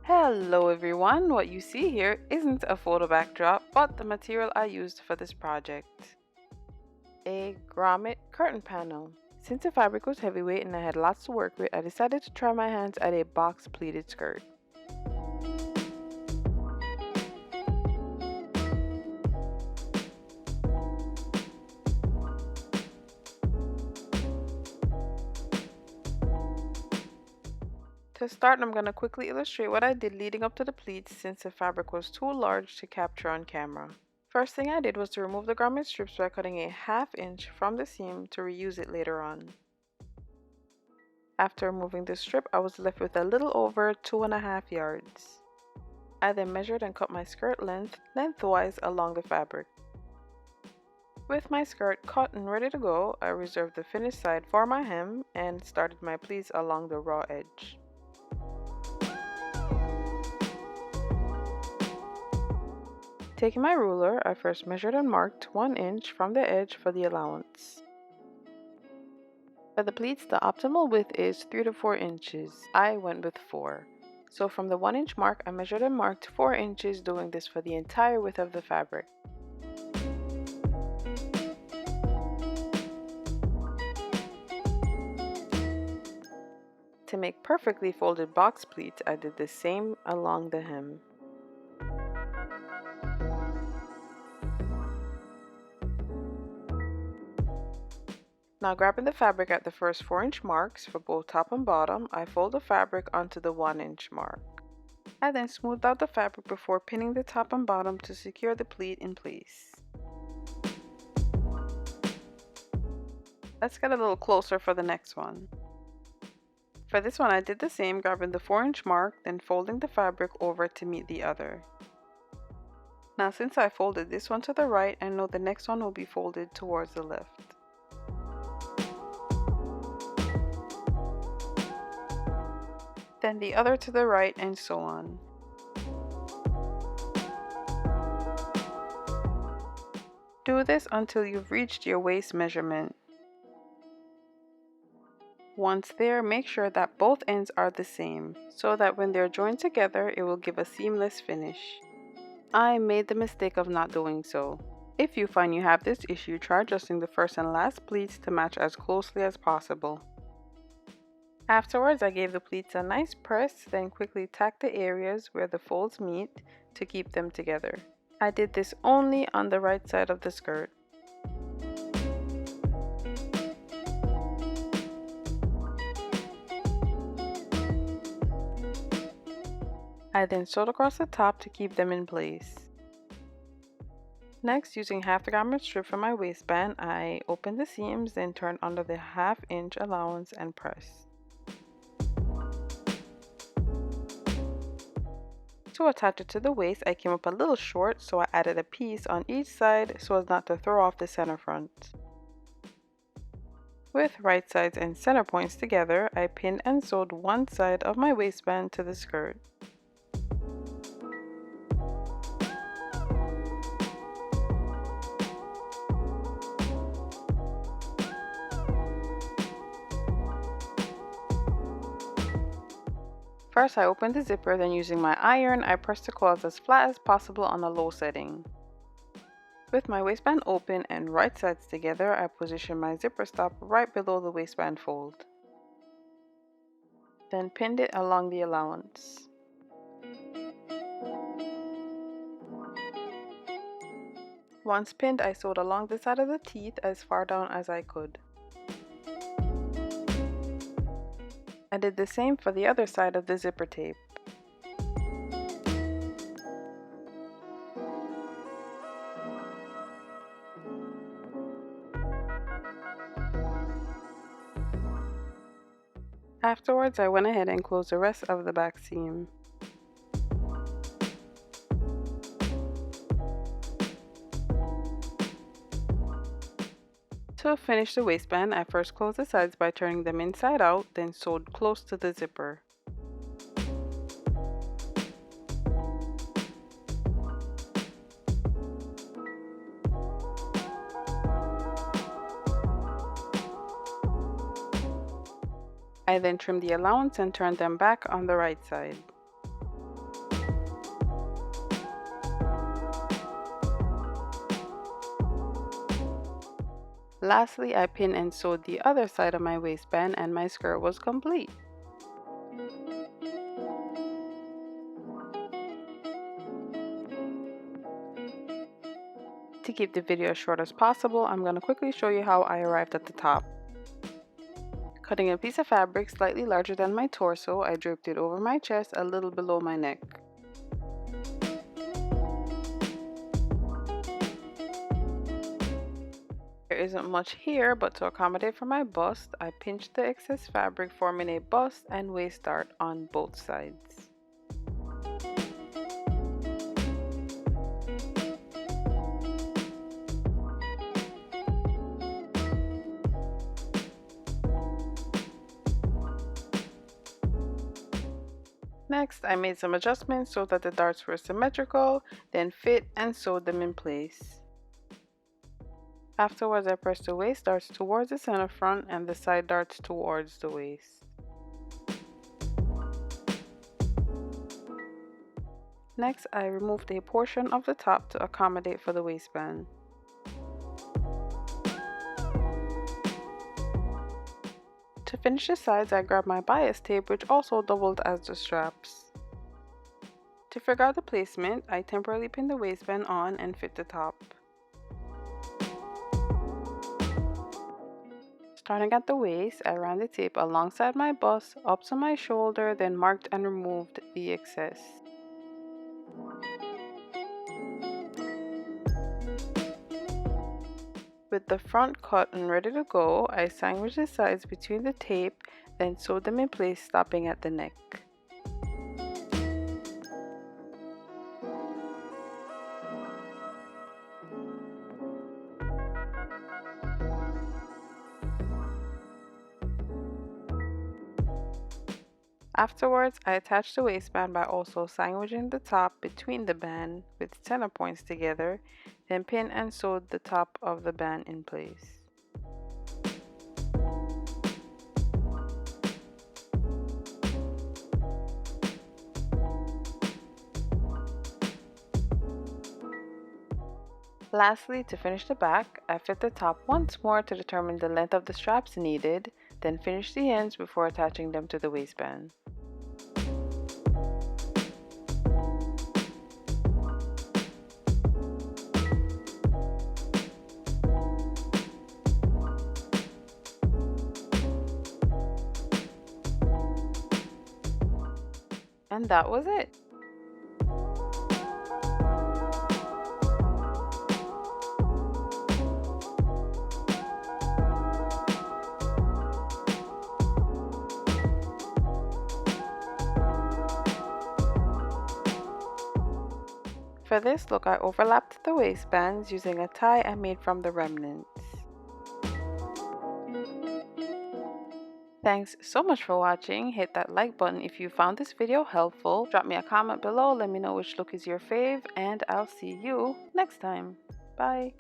Hello everyone, what you see here isn't a photo backdrop, but the material I used for this project. A grommet curtain panel. Since the fabric was heavyweight and I had lots to work with, I decided to try my hands at a box pleated skirt. To start, I'm going to quickly illustrate what I did leading up to the pleats since the fabric was too large to capture on camera. First thing I did was to remove the grommet strips by cutting a 1/2 inch from the seam to reuse it later on. After removing the strip, I was left with a little over 2.5 yards. I then measured and cut my skirt lengthwise along the fabric. With my skirt cut and ready to go, I reserved the finished side for my hem and started my pleats along the raw edge. Taking my ruler, I first measured and marked 1 inch from the edge for the allowance. For the pleats, the optimal width is 3 to 4 inches. I went with 4. So from the 1 inch mark, I measured and marked 4 inches, doing this for the entire width of the fabric. To make perfectly folded box pleats, I did the same along the hem. Now grabbing the fabric at the first 4 inch marks for both top and bottom, I fold the fabric onto the 1 inch mark. I then smoothed out the fabric before pinning the top and bottom to secure the pleat in place. Let's get a little closer for the next one. For this one I did the same, grabbing the 4 inch mark, then folding the fabric over to meet the other. Now since I folded this one to the right, I know the next one will be folded towards the left. Then the other to the right, and so on. Do this until you've reached your waist measurement. Once there, make sure that both ends are the same, so that when they're joined together, it will give a seamless finish. I made the mistake of not doing so. If you find you have this issue, try adjusting the first and last pleats to match as closely as possible. Afterwards, I gave the pleats a nice press, then quickly tacked the areas where the folds meet to keep them together. I did this only on the right side of the skirt. I then sewed across the top to keep them in place. Next, using half the garment strip from my waistband, I opened the seams, then turned under the 1/2 inch allowance and pressed. To attach it to the waist, I came up a little short, so I added a piece on each side so as not to throw off the center front. With right sides and center points together, I pinned and sewed one side of my waistband to the skirt. First, I opened the zipper, then using my iron, I pressed the clothes as flat as possible on a low setting. With my waistband open and right sides together, I positioned my zipper stop right below the waistband fold. Then pinned it along the allowance. Once pinned, I sewed along the side of the teeth as far down as I could. I did the same for the other side of the zipper tape. Afterwards, I went ahead and closed the rest of the back seam. To finish the waistband, I first closed the sides by turning them inside out, then sewed close to the zipper. I then trim the allowance and turn them back on the right side. Lastly, I pinned and sewed the other side of my waistband and my skirt was complete. To keep the video as short as possible, I'm going to quickly show you how I arrived at the top. Cutting a piece of fabric slightly larger than my torso, I draped it over my chest a little below my neck. There isn't much here, but to accommodate for my bust, I pinched the excess fabric, forming a bust and waist dart on both sides. Next, I made some adjustments so that the darts were symmetrical, then fit and sewed them in place. Afterwards, I pressed the waist darts towards the center front and the side darts towards the waist. Next, I removed a portion of the top to accommodate for the waistband. To finish the sides, I grabbed my bias tape, which also doubled as the straps. To figure out the placement, I temporarily pinned the waistband on and fit the top. Starting at the waist, I ran the tape alongside my bust, up to my shoulder, then marked and removed the excess. With the front cut and ready to go, I sandwiched the sides between the tape, then sewed them in place, stopping at the neck. Afterwards, I attached the waistband by also sandwiching the top between the band with center points together, then pinned and sewed the top of the band in place. Lastly, to finish the back, I fit the top once more to determine the length of the straps needed, then finish the ends before attaching them to the waistband. And that was it. For this look, I overlapped the waistbands using a tie I made from the remnants. Thanks so much for watching. Hit that like button if you found this video helpful. Drop me a comment below, let me know which look is your fave, and I'll see you next time. Bye!